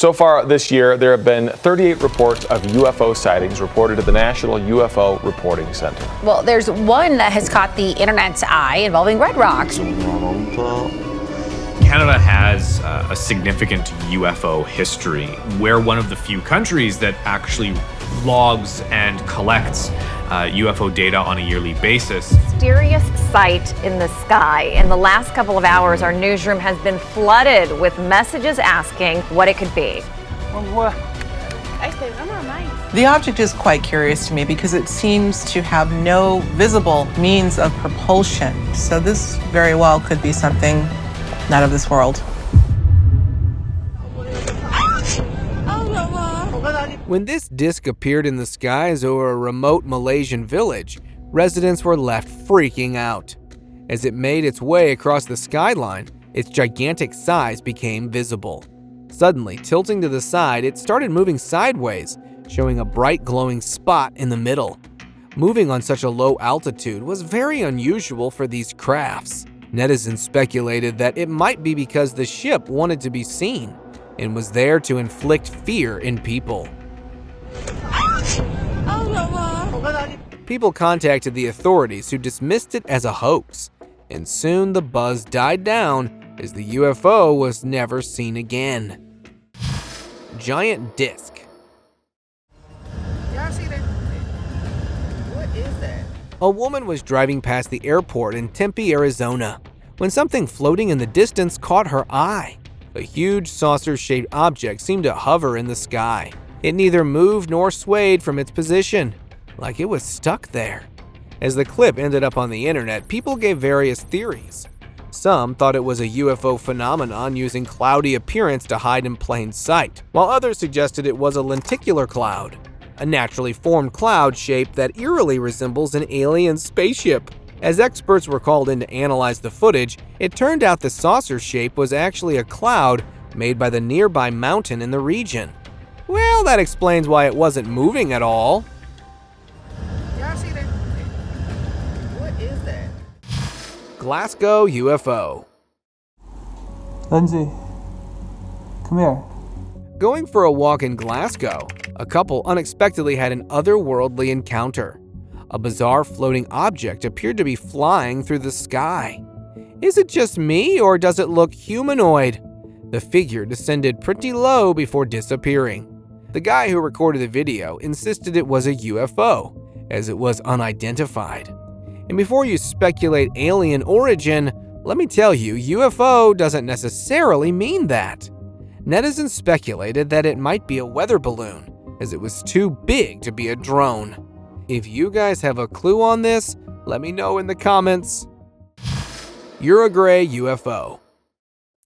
So far this year, there have been 38 reports of UFO sightings reported at the National UFO Reporting Center. Well, there's one that has caught the internet's eye involving red rocks. Canada has a significant UFO history. We're one of the few countries that actually logs and collects UFO data on a yearly basis. Mysterious sight in the sky. In the last couple of hours, our newsroom has been flooded with messages asking what it could be. The object is quite curious to me because it seems to have no visible means of propulsion. So this very well could be something not of this world. When this disc appeared in the skies over a remote Malaysian village, residents were left freaking out. As it made its way across the skyline, its gigantic size became visible. Suddenly, tilting to the side, it started moving sideways, showing a bright glowing spot in the middle. Moving on such a low altitude was very unusual for these crafts. Netizens speculated that it might be because the ship wanted to be seen and was there to inflict fear in people. People contacted the authorities, who dismissed it as a hoax, and soon the buzz died down as the UFO was never seen again. Giant disc. Y'all see that? What is that? A woman was driving past the airport in Tempe, Arizona, when something floating in the distance caught her eye. A huge saucer-shaped object seemed to hover in the sky. It neither moved nor swayed from its position, like it was stuck there. As the clip ended up on the internet, people gave various theories. Some thought it was a UFO phenomenon using cloudy appearance to hide in plain sight, while others suggested it was a lenticular cloud, a naturally formed cloud shape that eerily resembles an alien spaceship. As experts were called in to analyze the footage, it turned out the saucer shape was actually a cloud made by the nearby mountain in the region. Well, that explains why it wasn't moving at all. Y'all see that? What is that? Glasgow UFO. Lindsay, come here. Going for a walk in Glasgow, a couple unexpectedly had an otherworldly encounter. A bizarre floating object appeared to be flying through the sky. Is it just me, or does it look humanoid? The figure descended pretty low before disappearing. The guy who recorded the video insisted it was a UFO, as it was unidentified. And before you speculate alien origin, let me tell you, UFO doesn't necessarily mean that. Netizens speculated that it might be a weather balloon, as it was too big to be a drone. If you guys have a clue on this, let me know in the comments. Urug UFO.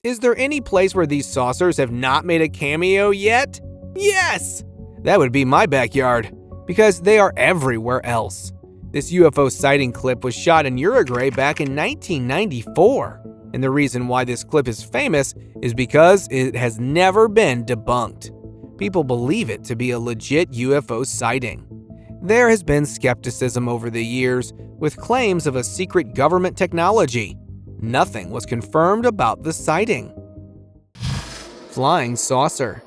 Is there any place where these saucers have not made a cameo yet? Yes! That would be my backyard, because they are everywhere else. This UFO sighting clip was shot in Uruguay back in 1994. And the reason why this clip is famous is because it has never been debunked. People believe it to be a legit UFO sighting. There has been skepticism over the years, with claims of a secret government technology. Nothing was confirmed about the sighting. Flying saucer.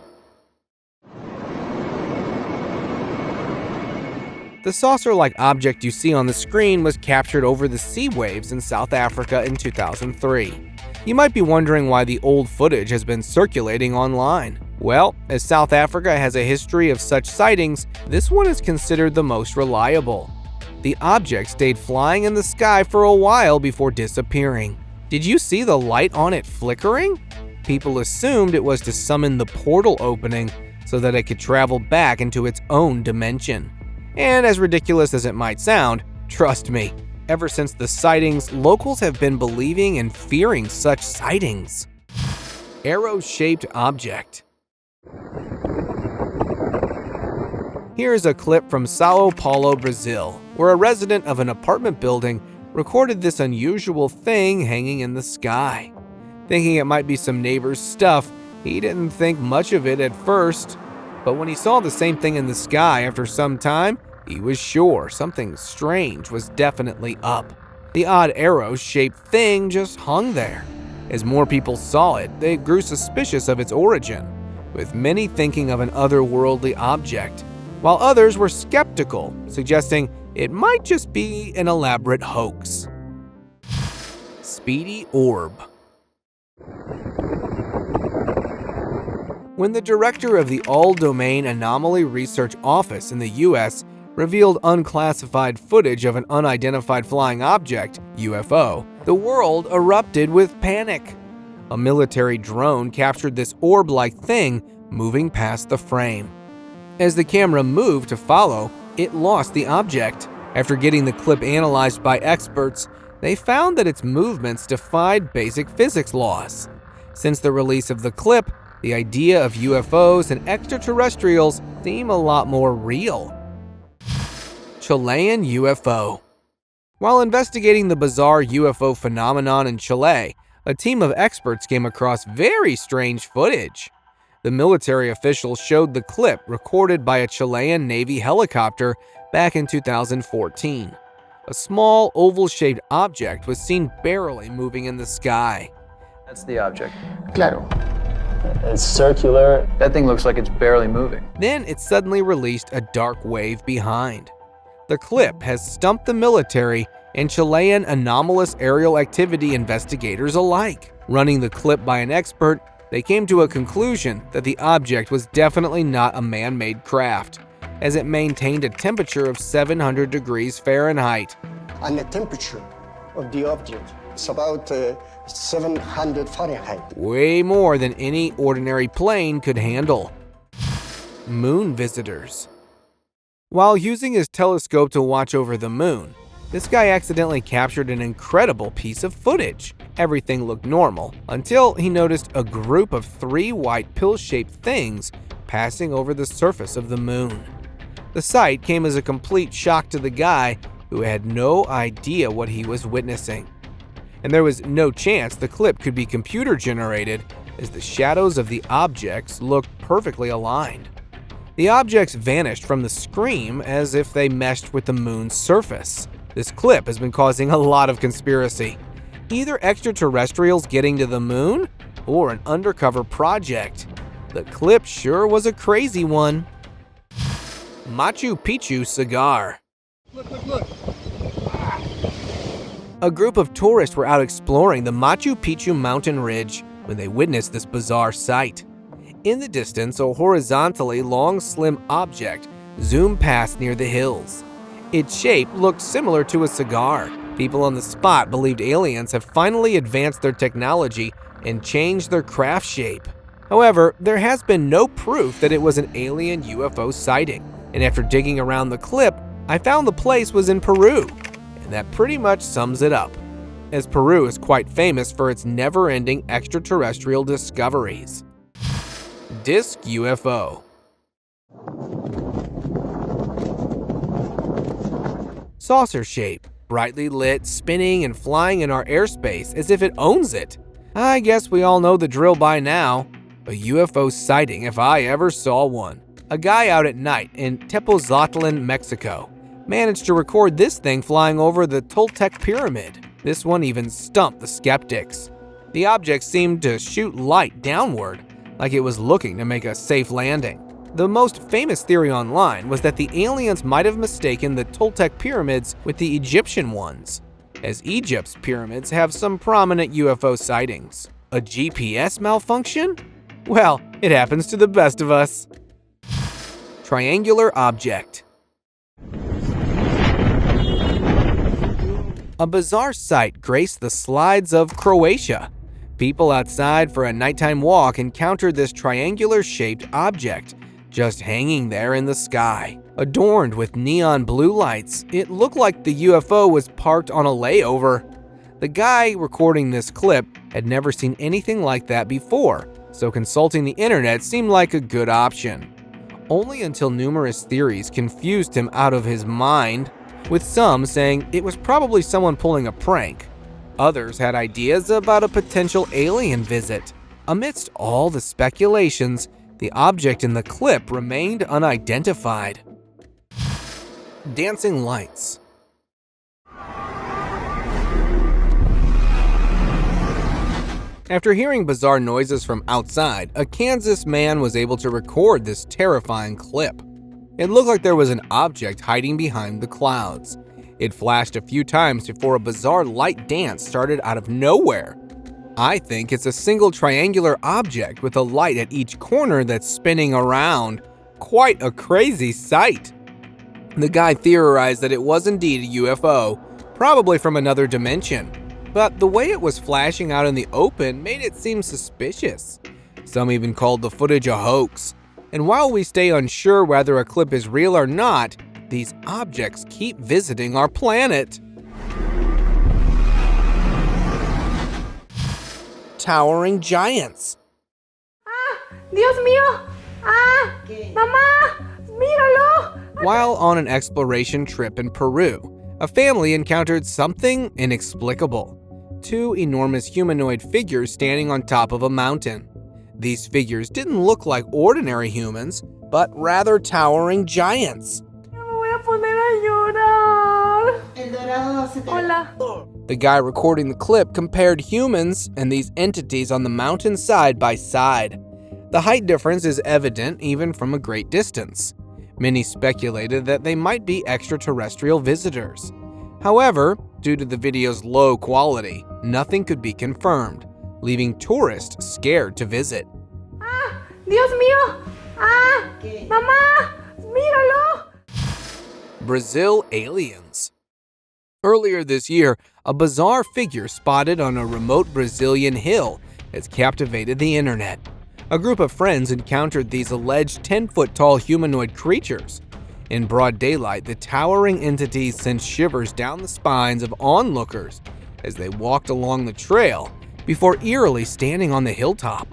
The saucer-like object you see on the screen was captured over the sea waves in South Africa in 2003. You might be wondering why the old footage has been circulating online. Well, as South Africa has a history of such sightings, this one is considered the most reliable. The object stayed flying in the sky for a while before disappearing. Did you see the light on it flickering? People assumed it was to summon the portal opening so that it could travel back into its own dimension. And as ridiculous as it might sound, trust me, ever since the sightings, locals have been believing and fearing such sightings. ArrowShaped Object. Here's a clip from Sao Paulo, Brazil, where a resident of an apartment building recorded this unusual thing hanging in the sky. Thinking it might be some neighbor's stuff, he didn't think much of it at first. But when he saw the same thing in the sky after some time, he was sure something strange was definitely up. The odd arrow-shaped thing just hung there. As more people saw it, they grew suspicious of its origin, with many thinking of an otherworldly object, while others were skeptical, suggesting it might just be an elaborate hoax. Speedy Orb. When the director of the All-Domain Anomaly Research Office in the US revealed unclassified footage of an unidentified flying object, UFO, the world erupted with panic. A military drone captured this orb-like thing moving past the frame. As the camera moved to follow, it lost the object. After getting the clip analyzed by experts, they found that its movements defied basic physics laws. Since the release of the clip, the idea of UFOs and extraterrestrials seem a lot more real. Chilean UFO. While investigating the bizarre UFO phenomenon in Chile, a team of experts came across very strange footage. The military officials showed the clip recorded by a Chilean Navy helicopter back in 2014. A small, oval-shaped object was seen barely moving in the sky. That's the object. Claro. It's circular. That thing looks like it's barely moving. Then it suddenly released a dark wave behind. The clip has stumped the military and Chilean anomalous aerial activity investigators alike. Running the clip by an expert, they came to a conclusion that the object was definitely not a man-made craft, as it maintained a temperature of 700 degrees Fahrenheit. And the temperature of the object is about 700 Fahrenheit. Way more than any ordinary plane could handle. Moon visitors. While using his telescope to watch over the moon, this guy accidentally captured an incredible piece of footage. Everything looked normal until he noticed a group of 3 white pill-shaped things passing over the surface of the moon. The sight came as a complete shock to the guy, who had no idea what he was witnessing. And there was no chance the clip could be computer generated, as the shadows of the objects looked perfectly aligned. The objects vanished from the screen as if they meshed with the moon's surface. This clip has been causing a lot of conspiracy. Either extraterrestrials getting to the moon, or an undercover project. The clip sure was a crazy one. Machu Picchu Cigar. Look. A group of tourists were out exploring the Machu Picchu mountain ridge when they witnessed this bizarre sight. In the distance, a horizontally long, slim object zoomed past near the hills. Its shape looked similar to a cigar. People on the spot believed aliens have finally advanced their technology and changed their craft shape. However, there has been no proof that it was an alien UFO sighting, and after digging around the clip, I found the place was in Peru, and that pretty much sums it up, as Peru is quite famous for its never-ending extraterrestrial discoveries. Disc UFO. Saucer shape, brightly lit, spinning and flying in our airspace as if it owns it. I guess we all know the drill by now. A UFO sighting if I ever saw one. A guy out at night in Tepozatlan, Mexico, managed to record this thing flying over the Toltec Pyramid. This one even stumped the skeptics. The object seemed to shoot light downward, like it was looking to make a safe landing. The most famous theory online was that the aliens might have mistaken the Toltec pyramids with the Egyptian ones, as Egypt's pyramids have some prominent UFO sightings. A GPS malfunction? Well, it happens to the best of us. Triangular object. A bizarre sight graced the slides of Croatia. People outside for a nighttime walk encountered this triangular-shaped object, just hanging there in the sky. Adorned with neon blue lights, it looked like the UFO was parked on a layover. The guy recording this clip had never seen anything like that before, so consulting the internet seemed like a good option. Only until numerous theories confused him out of his mind, with some saying it was probably someone pulling a prank. Others had ideas about a potential alien visit. Amidst all the speculations, the object in the clip remained unidentified. Dancing lights. After hearing bizarre noises from outside, a Kansas man was able to record this terrifying clip. It looked like there was an object hiding behind the clouds. It flashed a few times before a bizarre light dance started out of nowhere. I think it's a single triangular object with a light at each corner that's spinning around. Quite a crazy sight. The guy theorized that it was indeed a UFO, probably from another dimension. But the way it was flashing out in the open made it seem suspicious. Some even called the footage a hoax. And while we stay unsure whether a clip is real or not, these objects keep visiting our planet. Towering giants. Dios mío! Mamá! Míralo! While on an exploration trip in Peru, a family encountered something inexplicable. Two enormous humanoid figures standing on top of a mountain. These figures didn't look like ordinary humans, but rather towering giants. The guy recording the clip compared humans and these entities on the mountain side by side. The height difference is evident even from a great distance. Many speculated that they might be extraterrestrial visitors. However, due to the video's low quality, nothing could be confirmed, leaving tourists scared to visit. Dios mío! Mamá! Míralo! Brazil aliens. Earlier this year, a bizarre figure spotted on a remote Brazilian hill has captivated the internet. A group of friends encountered these alleged 10-foot-tall humanoid creatures. In broad daylight, the towering entities sent shivers down the spines of onlookers as they walked along the trail before eerily standing on the hilltop.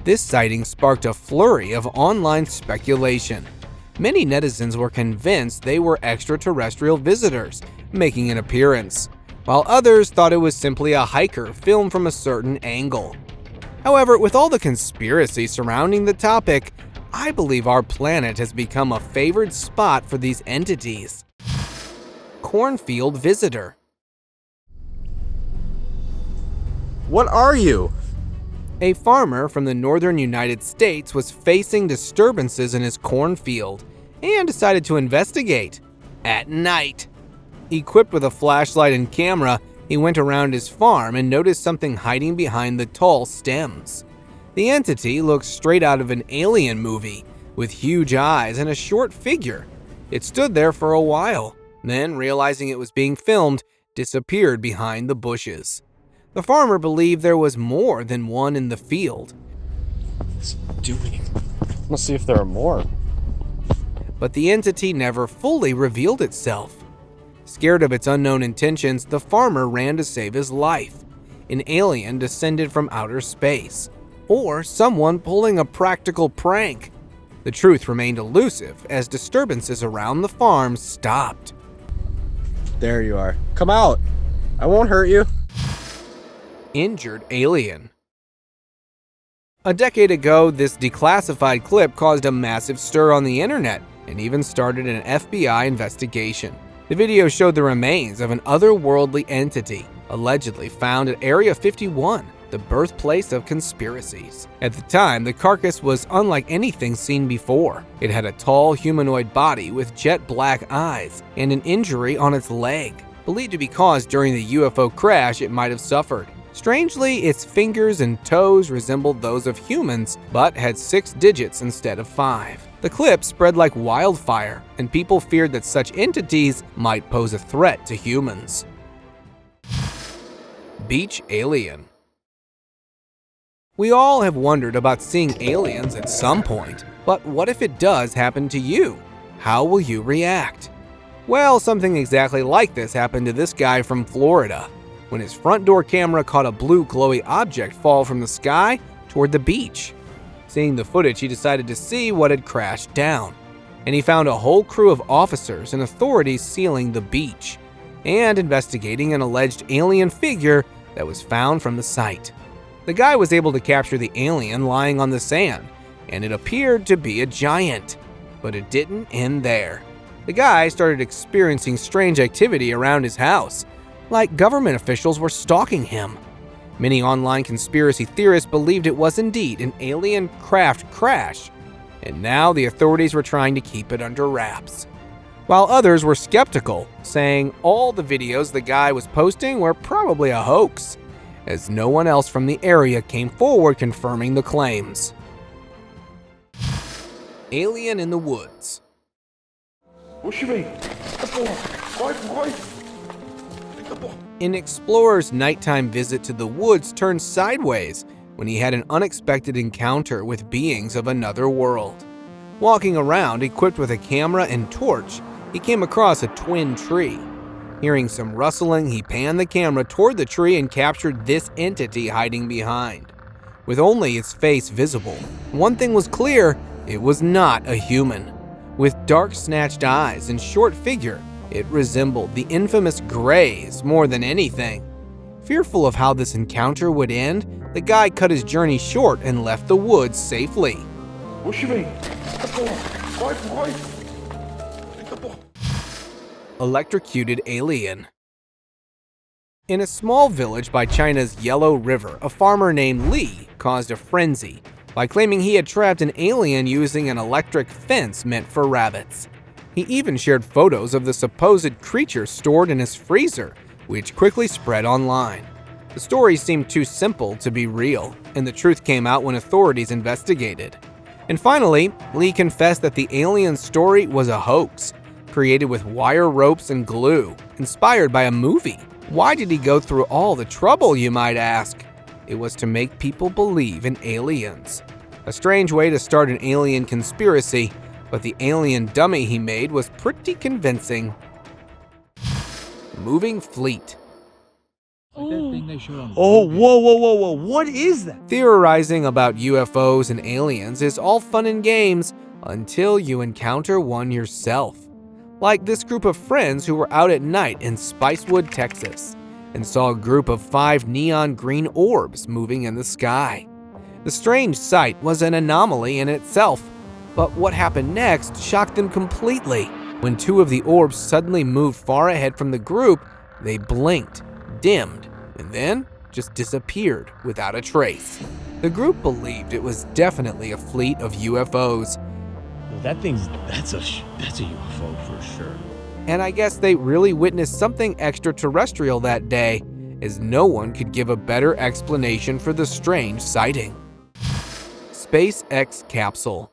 This sighting sparked a flurry of online speculation. Many netizens were convinced they were extraterrestrial visitors making an appearance, while others thought it was simply a hiker filmed from a certain angle. However, with all the conspiracy surrounding the topic, I believe our planet has become a favored spot for these entities. Cornfield Visitor. What are you? A farmer from the northern United States was facing disturbances in his cornfield and decided to investigate at night. Equipped with a flashlight and camera, he went around his farm and noticed something hiding behind the tall stems. The entity looked straight out of an alien movie, with huge eyes and a short figure. It stood there for a while, then, realizing it was being filmed, disappeared behind the bushes. The farmer believed there was more than one in the field. What's it doing? Let's see if there are more. But the entity never fully revealed itself. Scared of its unknown intentions, the farmer ran to save his life. An alien descended from outer space, or someone pulling a practical prank. The truth remained elusive as disturbances around the farm stopped. There you are. Come out. I won't hurt you. Injured alien. A decade ago, this declassified clip caused a massive stir on the internet and even started an FBI investigation. The video showed the remains of an otherworldly entity, allegedly found at Area 51, the birthplace of conspiracies. At the time, the carcass was unlike anything seen before. It had a tall humanoid body with jet black eyes and an injury on its leg, believed to be caused during the UFO crash it might have suffered. Strangely, its fingers and toes resembled those of humans, but had 6 digits instead of 5. The clip spread like wildfire, and people feared that such entities might pose a threat to humans. Beach alien. We all have wondered about seeing aliens at some point, but what if it does happen to you? How will you react? Well, something exactly like this happened to this guy from Florida, when his front door camera caught a blue glowy object fall from the sky toward the beach. Seeing the footage, he decided to see what had crashed down, and he found a whole crew of officers and authorities sealing the beach and investigating an alleged alien figure that was found from the site. The guy was able to capture the alien lying on the sand, and it appeared to be a giant. But it didn't end there. The guy started experiencing strange activity around his house, like government officials were stalking him. Many online conspiracy theorists believed it was indeed an alien craft crash, and now the authorities were trying to keep it under wraps. While others were skeptical, saying all the videos the guy was posting were probably a hoax, as no one else from the area came forward confirming the claims. Alien in the woods. An explorer's nighttime visit to the woods turned sideways when he had an unexpected encounter with beings of another world. Walking around equipped with a camera and torch, he came across a twin tree. Hearing some rustling, he panned the camera toward the tree and captured this entity hiding behind. With only its face visible, one thing was clear: it was not a human. With dark, snatched eyes and short figure, it resembled the infamous Greys more than anything. Fearful of how this encounter would end, the guy cut his journey short and left the woods safely. Electrocuted alien. In a small village by China's Yellow River, a farmer named Li caused a frenzy by claiming he had trapped an alien using an electric fence meant for rabbits. He even shared photos of the supposed creature stored in his freezer, which quickly spread online. The story seemed too simple to be real, and the truth came out when authorities investigated. And finally, Li confessed that the alien story was a hoax, created with wire ropes and glue, inspired by a movie. Why did he go through all the trouble, you might ask? It was to make people believe in aliens. A strange way to start an alien conspiracy, but the alien dummy he made was pretty convincing. Moving fleet. Oh, whoa, what is that? Theorizing about UFOs and aliens is all fun and games until you encounter one yourself. Like this group of friends who were out at night in Spicewood, Texas, and saw a group of 5 neon green orbs moving in the sky. The strange sight was an anomaly in itself, but what happened next shocked them completely. When 2 of the orbs suddenly moved far ahead from the group, they blinked, dimmed, and then just disappeared without a trace. The group believed it was definitely a fleet of UFOs. That's a UFO for sure. And I guess they really witnessed something extraterrestrial that day, as no one could give a better explanation for the strange sighting. SpaceX capsule.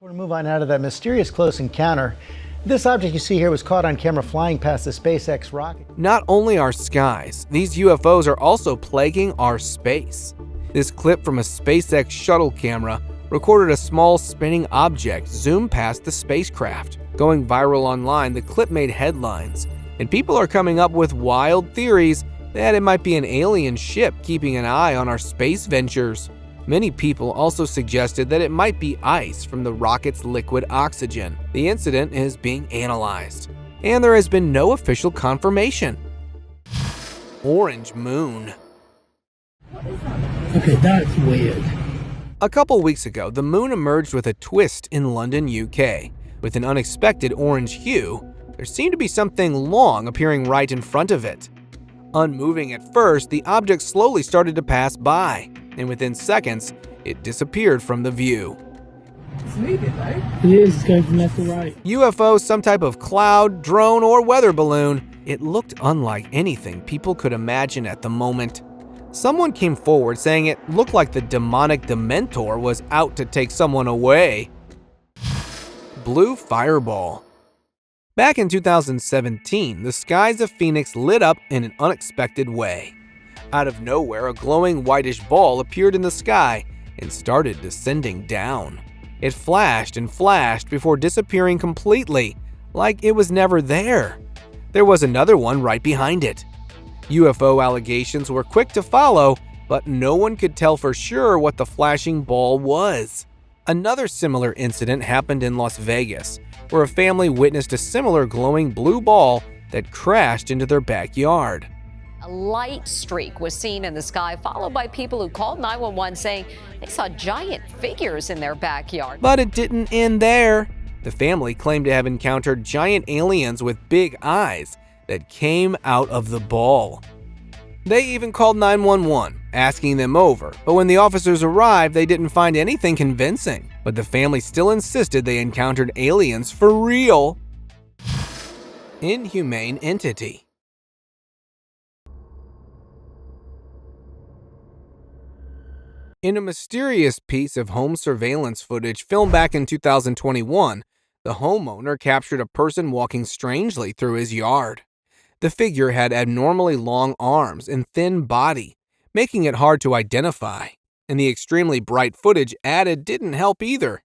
We're going to move on out of that mysterious close encounter. This object you see here was caught on camera flying past the SpaceX rocket. Not only our skies, these UFOs are also plaguing our space. This clip from a SpaceX shuttle camera recorded a small spinning object zoom past the spacecraft. Going viral online, the clip made headlines, and people are coming up with wild theories that it might be an alien ship keeping an eye on our space ventures. Many people also suggested that it might be ice from the rocket's liquid oxygen. The incident is being analyzed, and there has been no official confirmation. Orange moon. Okay, that's weird. A couple weeks ago, the moon emerged with a twist in London, UK. With an unexpected orange hue, there seemed to be something long appearing right in front of it. Unmoving at first, the object slowly started to pass by, and within seconds, it disappeared from the view. It's needed, right? It is, it's going from left to right. UFO, some type of cloud, drone, or weather balloon, it looked unlike anything people could imagine at the moment. Someone came forward saying it looked like the demonic Dementor was out to take someone away. Blue fireball. Back in 2017, the skies of Phoenix lit up in an unexpected way. Out of nowhere, a glowing whitish ball appeared in the sky and started descending down. It flashed and flashed before disappearing completely, like it was never there. There was another one right behind it. UFO allegations were quick to follow, but no one could tell for sure what the flashing ball was. Another similar incident happened in Las Vegas, where a family witnessed a similar glowing blue ball that crashed into their backyard. A light streak was seen in the sky, followed by people who called 911 saying they saw giant figures in their backyard. But it didn't end there. The family claimed to have encountered giant aliens with big eyes that came out of the ball. They even called 911, asking them over, but when the officers arrived, they didn't find anything convincing. But the family still insisted they encountered aliens for real. Inhumane entity. In a mysterious piece of home surveillance footage filmed back in 2021, the homeowner captured a person walking strangely through his yard. The figure had abnormally long arms and thin body, making it hard to identify, and the extremely bright footage added didn't help either.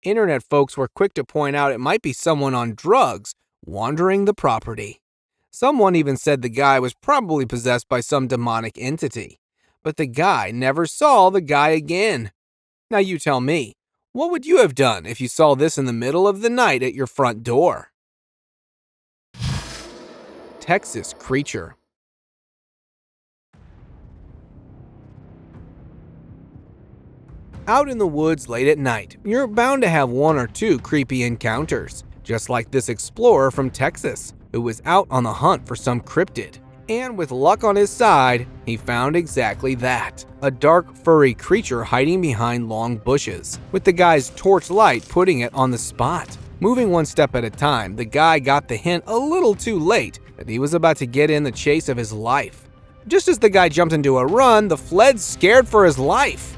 Internet folks were quick to point out it might be someone on drugs wandering the property. Someone even said the guy was probably possessed by some demonic entity, but the guy never saw the guy again. Now you tell me, what would you have done if you saw this in the middle of the night at your front door? Texas creature. Out in the woods late at night, you're bound to have one or two creepy encounters, just like this explorer from Texas, who was out on the hunt for some cryptid. And with luck on his side, he found exactly that. A dark, furry creature hiding behind long bushes, with the guy's torch light putting it on the spot. Moving one step at a time, the guy got the hint a little too late that he was about to get in the chase of his life. Just as the guy jumped into a run, the Fled's scared for his life.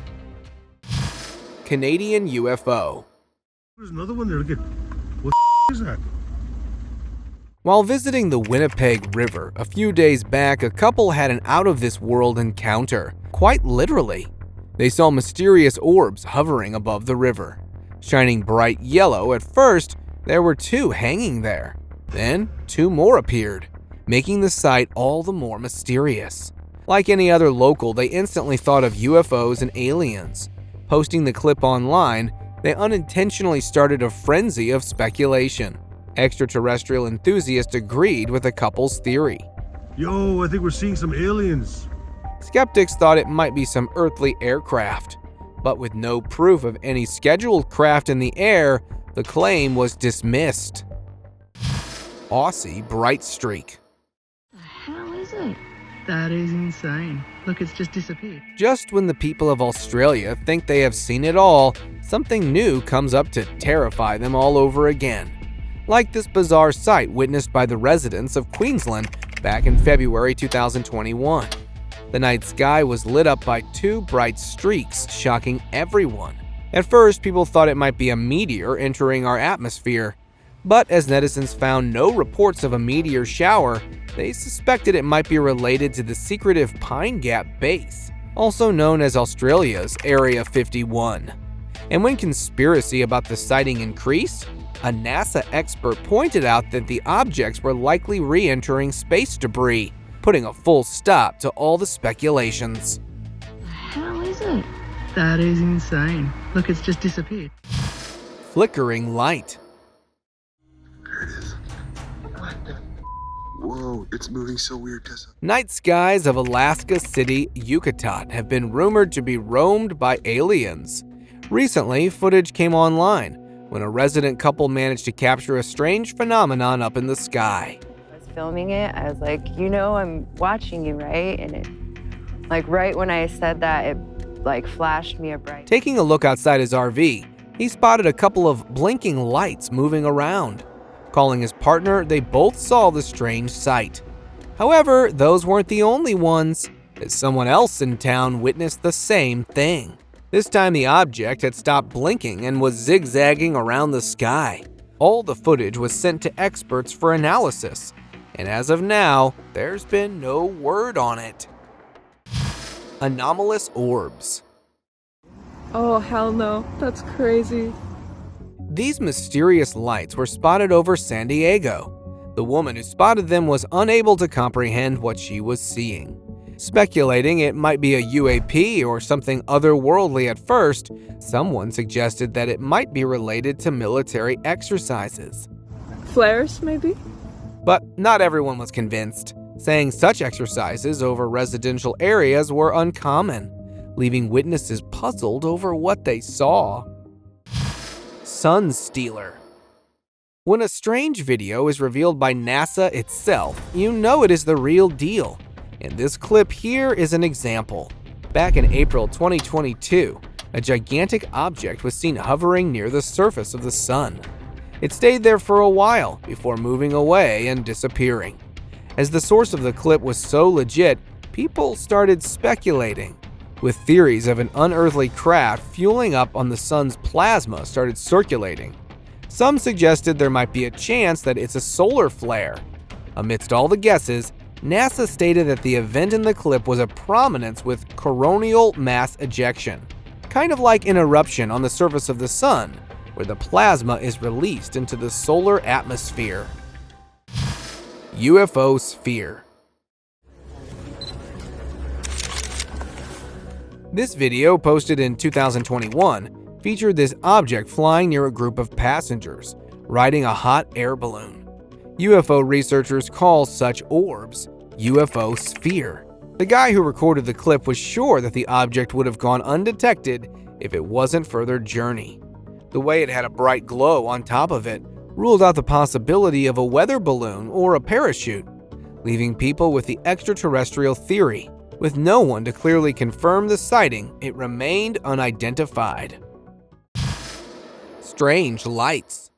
Canadian UFO. There's another one there. Look at what is that? While visiting the Winnipeg River a few days back, a couple had an out-of-this-world encounter. Quite literally. They saw mysterious orbs hovering above the river. Shining bright yellow at first, there were two hanging there. Then, two more appeared, making the sight all the more mysterious. Like any other local, they instantly thought of UFOs and aliens. Posting the clip online, they unintentionally started a frenzy of speculation. Extraterrestrial enthusiasts agreed with the couple's theory. Yo, I think we're seeing some aliens. Skeptics thought it might be some earthly aircraft, but with no proof of any scheduled craft in the air, the claim was dismissed. Aussie bright streak. The hell is it? That is insane. Look, it's just disappeared. Just when the people of Australia think they have seen it all, something new comes up to terrify them all over again. Like this bizarre sight witnessed by the residents of Queensland back in February 2021. The night sky was lit up by two bright streaks, shocking everyone. At first, people thought it might be a meteor entering our atmosphere. But as netizens found no reports of a meteor shower, they suspected it might be related to the secretive Pine Gap base, also known as Australia's Area 51. And when conspiracy about the sighting increased, a NASA expert pointed out that the objects were likely re-entering space debris, putting a full stop to all the speculations. The hell is it? That is insane. Look, it's just disappeared. Flickering light. There it is. Whoa, it's moving so weird, Tessa. Night skies of Alaska City, Yucatan have been rumored to be roamed by aliens. Recently, footage came online when a resident couple managed to capture a strange phenomenon up in the sky. I was filming it, I was like, you know, I'm watching you, right? And it, like, right when I said that, it, like, flashed me a bright. Taking a look outside his RV, he spotted a couple of blinking lights moving around. Calling his partner, they both saw the strange sight. However, those weren't the only ones, as someone else in town witnessed the same thing. This time the object had stopped blinking and was zigzagging around the sky. All the footage was sent to experts for analysis, and as of now, there's been no word on it. Anomalous orbs. Oh, hell no. That's crazy. These mysterious lights were spotted over San Diego. The woman who spotted them was unable to comprehend what she was seeing. Speculating it might be a UAP or something otherworldly at first, someone suggested that it might be related to military exercises. Flares, maybe? But not everyone was convinced, saying such exercises over residential areas were uncommon, leaving witnesses puzzled over what they saw. Sun Stealer. When a strange video is revealed by NASA itself, you know it is the real deal. And this clip here is an example. Back in April 2022, a gigantic object was seen hovering near the surface of the sun. It stayed there for a while before moving away and disappearing. As the source of the clip was so legit, people started speculating, with theories of an unearthly craft fueling up on the sun's plasma started circulating. Some suggested there might be a chance that it's a solar flare. Amidst all the guesses, NASA stated that the event in the clip was a prominence with coronal mass ejection, kind of like an eruption on the surface of the sun, where the plasma is released into the solar atmosphere. UFO sphere. This video, posted in 2021, featured this object flying near a group of passengers, riding a hot air balloon. UFO researchers call such orbs UFO sphere. The guy who recorded the clip was sure that the object would have gone undetected if it wasn't for their journey. The way it had a bright glow on top of it ruled out the possibility of a weather balloon or a parachute, leaving people with the extraterrestrial theory. With no one to clearly confirm the sighting, it remained unidentified. Strange lights.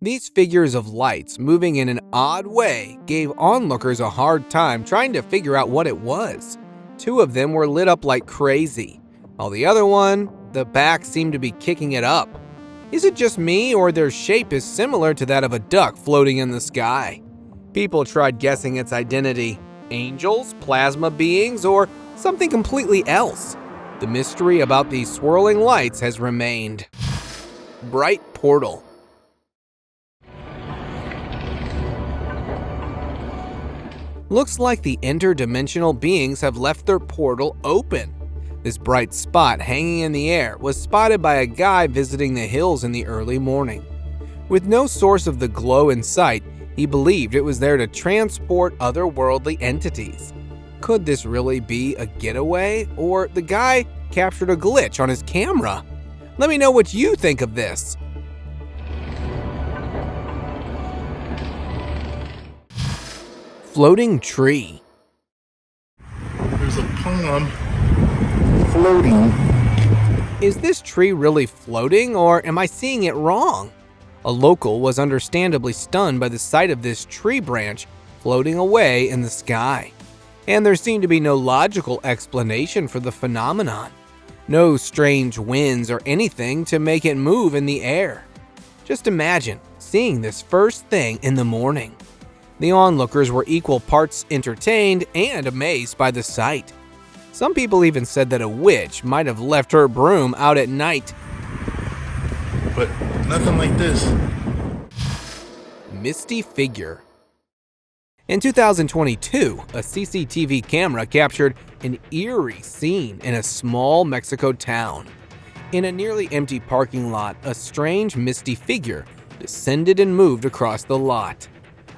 These figures of lights moving in an odd way gave onlookers a hard time trying to figure out what it was. Two of them were lit up like crazy, while the other one, the back seemed to be kicking it up. Is it just me, or their shape is similar to that of a duck floating in the sky? People tried guessing its identity. Angels, plasma beings, or something completely else. The mystery about these swirling lights has remained. Bright portal. Looks like the interdimensional beings have left their portal open. This bright spot hanging in the air was spotted by a guy visiting the hills in the early morning. With no source of the glow in sight, he believed it was there to transport otherworldly entities. Could this really be a getaway, or the guy captured a glitch on his camera? Let me know what you think of this. Floating tree. There's a palm floating. Is this tree really floating, or am I seeing it wrong? A local was understandably stunned by the sight of this tree branch floating away in the sky. And there seemed to be no logical explanation for the phenomenon. No strange winds or anything to make it move in the air. Just imagine seeing this first thing in the morning. The onlookers were equal parts entertained and amazed by the sight. Some people even said that a witch might have left her broom out at night. But nothing like this. Misty figure. In 2022, a CCTV camera captured an eerie scene in a small Mexico town. In a nearly empty parking lot, a strange misty figure descended and moved across the lot.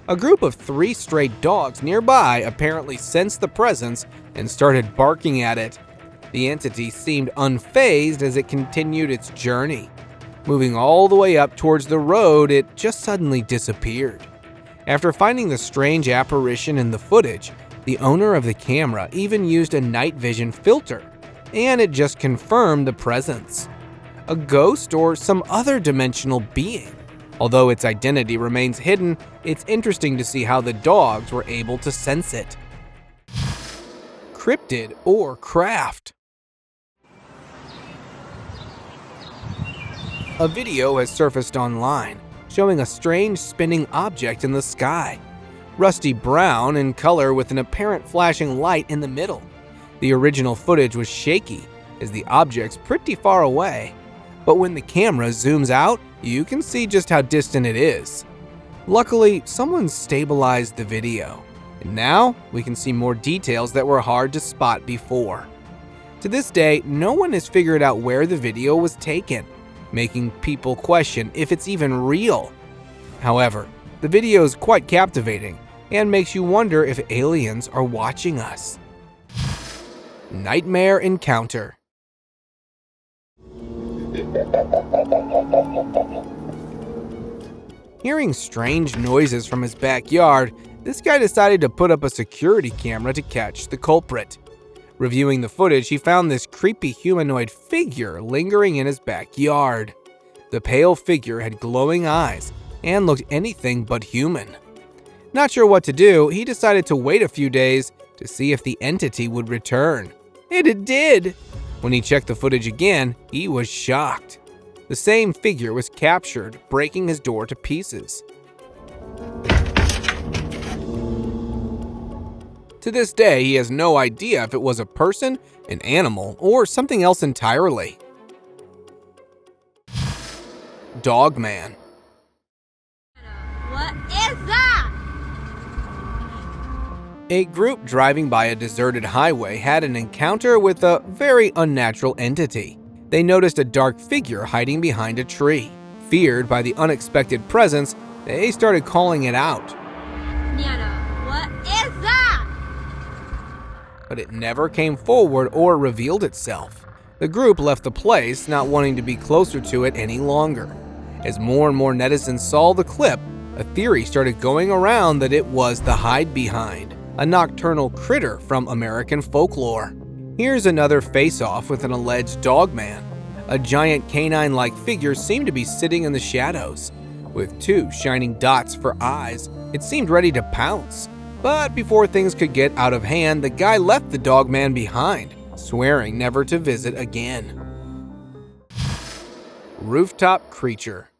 A group of 3 stray dogs nearby apparently sensed the presence and started barking at it. The entity seemed unfazed as it continued its journey. Moving all the way up towards the road, it just suddenly disappeared. After finding the strange apparition in the footage, the owner of the camera even used a night vision filter, and it just confirmed the presence. A ghost or some other dimensional being. Although its identity remains hidden, it's interesting to see how the dogs were able to sense it. Crypted or craft. A video has surfaced online showing a strange spinning object in the sky. Rusty brown in color with an apparent flashing light in the middle. The original footage was shaky as the object's pretty far away. But when the camera zooms out, you can see just how distant it is. Luckily, someone stabilized the video, and now we can see more details that were hard to spot before. To this day, no one has figured out where the video was taken, making people question if it's even real. However, the video is quite captivating and makes you wonder if aliens are watching us. Nightmare encounter. Hearing strange noises from his backyard, This guy decided to put up a security camera to catch the culprit. Reviewing the footage, he found this creepy humanoid figure lingering in his backyard. The pale figure had glowing eyes and looked anything but human. Not sure what to do, he decided to wait a few days to see if the entity would return. And it did! When he checked the footage again, he was shocked. The same figure was captured, breaking his door to pieces. To this day, he has no idea if it was a person, an animal, or something else entirely. Dogman. What is that? A group driving by a deserted highway had an encounter with a very unnatural entity. They noticed a dark figure hiding behind a tree. Feared by the unexpected presence, they started calling it out. Nana, what is that? But it never came forward or revealed itself. The group left the place, not wanting to be closer to it any longer. As more and more netizens saw the clip, a theory started going around that it was the hide behind, a nocturnal critter from American folklore. Here's another face-off with an alleged dogman. A giant canine-like figure seemed to be sitting in the shadows. With two shining dots for eyes, it seemed ready to pounce. But before things could get out of hand, the guy left the dogman behind, swearing never to visit again. Rooftop creature.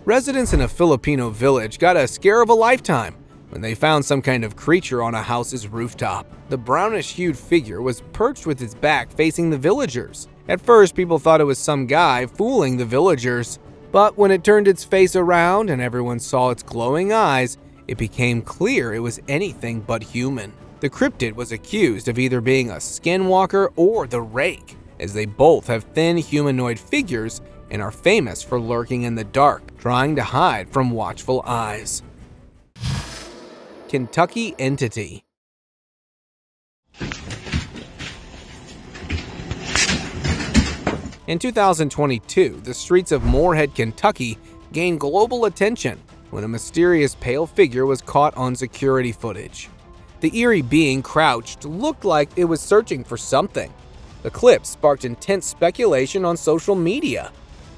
Residents in a Filipino village got a scare of a lifetime when they found some kind of creature on a house's rooftop. The brownish-hued figure was perched with its back facing the villagers. At first, people thought it was some guy fooling the villagers. But when it turned its face around and everyone saw its glowing eyes, it became clear it was anything but human. The Crypted was accused of either being a skinwalker or the Rake, as they both have thin humanoid figures and are famous for lurking in the dark, trying to hide from watchful eyes. Kentucky entity. In 2022, the streets of Moorhead, Kentucky gained global attention when a mysterious pale figure was caught on security footage. The eerie being crouched looked like it was searching for something. The clip sparked intense speculation on social media.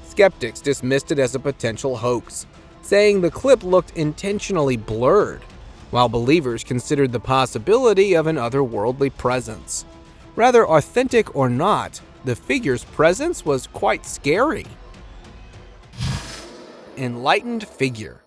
Skeptics dismissed it as a potential hoax, saying the clip looked intentionally blurred, while believers considered the possibility of an otherworldly presence. Rather authentic or not, the figure's presence was quite scary. Enlightened figure.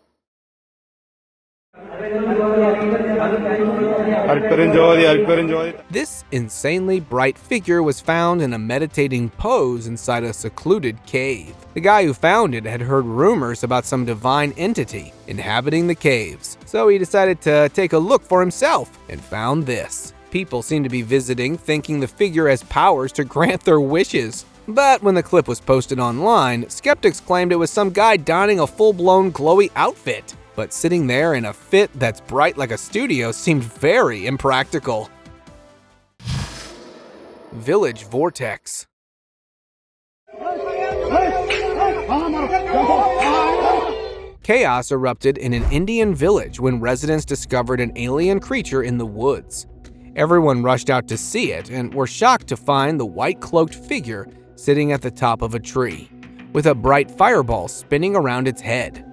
This insanely bright figure was found in a meditating pose inside a secluded cave. The guy who found it had heard rumors about some divine entity inhabiting the caves, so he decided to take a look for himself and found this. People seem to be visiting thinking the figure has powers to grant their wishes. But when the clip was posted online, skeptics claimed it was some guy donning a full-blown glowy outfit. But sitting there in a fit that's bright like a studio seemed very impractical. Village Vortex. Chaos erupted in an Indian village when residents discovered an alien creature in the woods. Everyone rushed out to see it and were shocked to find the white-cloaked figure sitting at the top of a tree, with a bright fireball spinning around its head.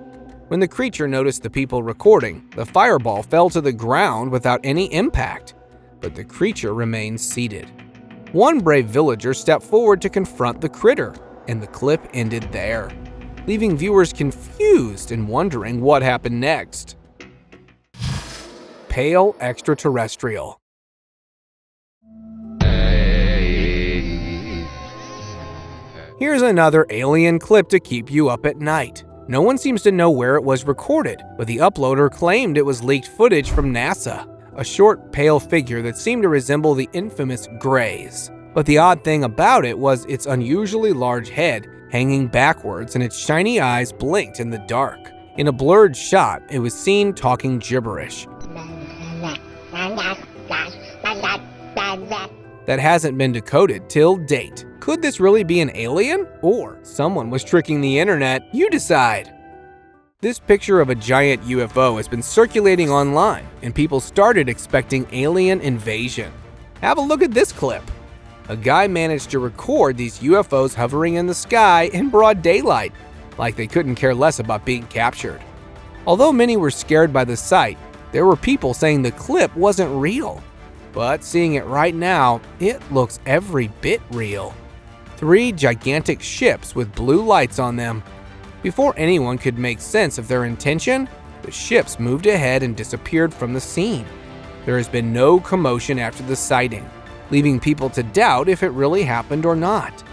When the creature noticed the people recording, the fireball fell to the ground without any impact, but the creature remained seated. One brave villager stepped forward to confront the critter, and the clip ended there, leaving viewers confused and wondering what happened next. Pale extraterrestrial. Here's another alien clip to keep you up at night. No one seems to know where it was recorded, but the uploader claimed it was leaked footage from NASA. A short, pale figure that seemed to resemble the infamous Greys. But the odd thing about it was its unusually large head hanging backwards and its shiny eyes blinked in the dark. In a blurred shot, it was seen talking gibberish. that hasn't been decoded till date. Could this really be an alien? Or someone was tricking the internet? You decide. This picture of a giant UFO has been circulating online, and people started expecting alien invasion. Have a look at this clip. A guy managed to record these UFOs hovering in the sky in broad daylight, like they couldn't care less about being captured. Although many were scared by the sight, there were people saying the clip wasn't real. But seeing it right now, it looks every bit real. 3 gigantic ships with blue lights on them. Before anyone could make sense of their intention, the ships moved ahead and disappeared from the scene. There has been no commotion after the sighting, leaving people to doubt if it really happened or not.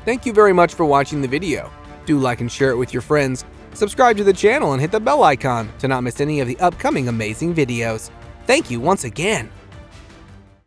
Thank you very much for watching the video. Do like and share it with your friends. Subscribe to the channel and hit the bell icon to not miss any of the upcoming amazing videos. Thank you once again.